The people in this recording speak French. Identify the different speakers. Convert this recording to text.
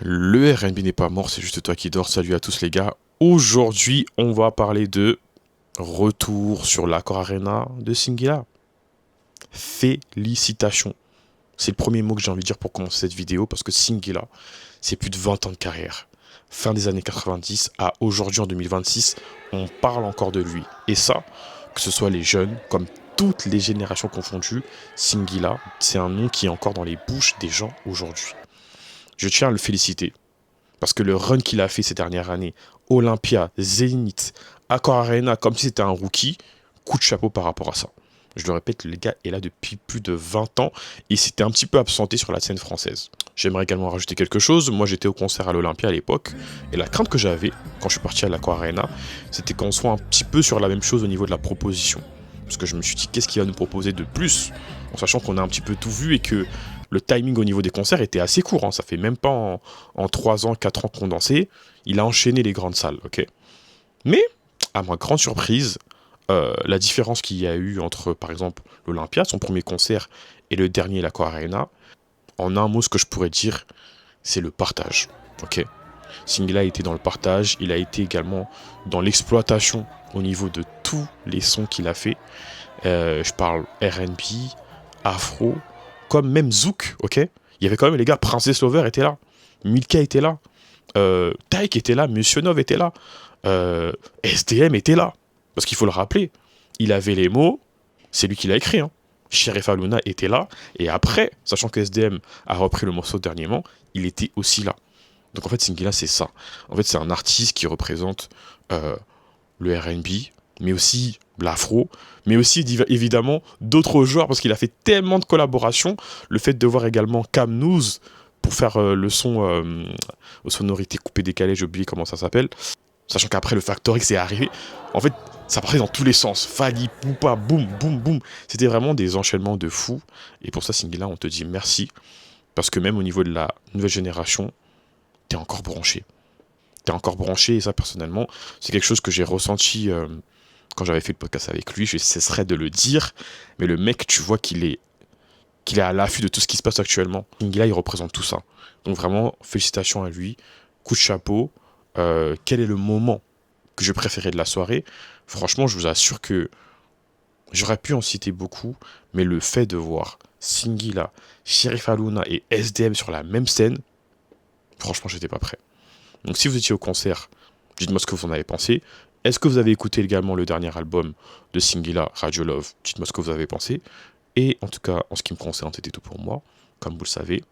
Speaker 1: Le RNB n'est pas mort, c'est juste toi qui dors. Salut à tous les gars. Aujourd'hui, on va parler de retour sur l'Accor Arena de Singila. Félicitations. C'est le premier mot que j'ai envie de dire pour commencer cette vidéo parce que Singila, c'est plus de 20 ans de carrière. Fin des années 90 à aujourd'hui en 2026, on parle encore de lui. Et ça, que ce soit les jeunes, comme toutes les générations confondues, Singila, c'est un nom qui est encore dans les bouches des gens aujourd'hui. Je tiens à le féliciter. Parce que le run qu'il a fait ces dernières années, Olympia, Zénith, Accor Arena, comme si c'était un rookie, coup de chapeau par rapport à ça. Je le répète, le gars est là depuis plus de 20 ans et il s'était un petit peu absenté sur la scène française. J'aimerais également rajouter quelque chose. Moi, j'étais au concert à l'Olympia à l'époque et la crainte que j'avais quand je suis parti à l'Accor Arena, c'était qu'on soit un petit peu sur la même chose au niveau de la proposition. Parce que je me suis dit, qu'est-ce qu'il va nous proposer de plus, en sachant qu'on a un petit peu tout vu et que le timing au niveau des concerts était assez court. Hein. Ça fait même pas en 3 ans, 4 ans condensés. Il a enchaîné les grandes salles, ok. Mais, à ma grande surprise, la différence qu'il y a eu entre, par exemple, l'Olympia, son premier concert, et le dernier, l'Accor Arena, en un mot, ce que je pourrais dire, c'est le partage, ok. Singila a été dans le partage, il a été également dans l'exploitation au niveau de tous les sons qu'il a fait. Je parle R&B, Afro, comme même Zouk, ok. Il y avait quand même les gars, Princess Lover était là, Milka était là, Taïk était là, Monsieur Nov était là, SDM était là. Parce qu'il faut le rappeler, il avait les mots, c'est lui qui l'a écrit. Hein. Sheriff Aluna était là, et après, sachant que SDM a repris le morceau dernièrement, il était aussi là. Donc en fait, Singila, c'est ça. En fait, c'est un artiste qui représente le R&B, mais aussi l'afro, mais aussi évidemment d'autres genres, parce qu'il a fait tellement de collaborations. Le fait de voir également Cam News pour faire le son aux sonorités coupées décalées, j'ai oublié comment ça s'appelle. Sachant qu'après le Factor X est arrivé, en fait, ça partait dans tous les sens. Fali, Poupa, boum, boum, boum. C'était vraiment des enchaînements de fous. Et pour ça, Singila, on te dit merci. Parce que même au niveau de la nouvelle génération, t'es encore branché. T'es encore branché, et ça, personnellement, c'est quelque chose que j'ai ressenti quand j'avais fait le podcast avec lui. Je cesserai de le dire. Mais le mec, tu vois qu'il est à l'affût de tout ce qui se passe actuellement. Singila, il représente tout ça. Donc vraiment, félicitations à lui. Coup de chapeau. Quel est le moment que je préférais de la soirée? Franchement, je vous assure que j'aurais pu en citer beaucoup, mais le fait de voir Singila, Sheriff Aluna et SDM sur la même scène, franchement, j'étais pas prêt. Donc si vous étiez au concert, dites-moi ce que vous en avez pensé. Est-ce que vous avez écouté également le dernier album de Singila, Radio Love? Dites-moi ce que vous avez pensé. Et en tout cas, en ce qui me concerne, c'était tout pour moi. Comme vous le savez,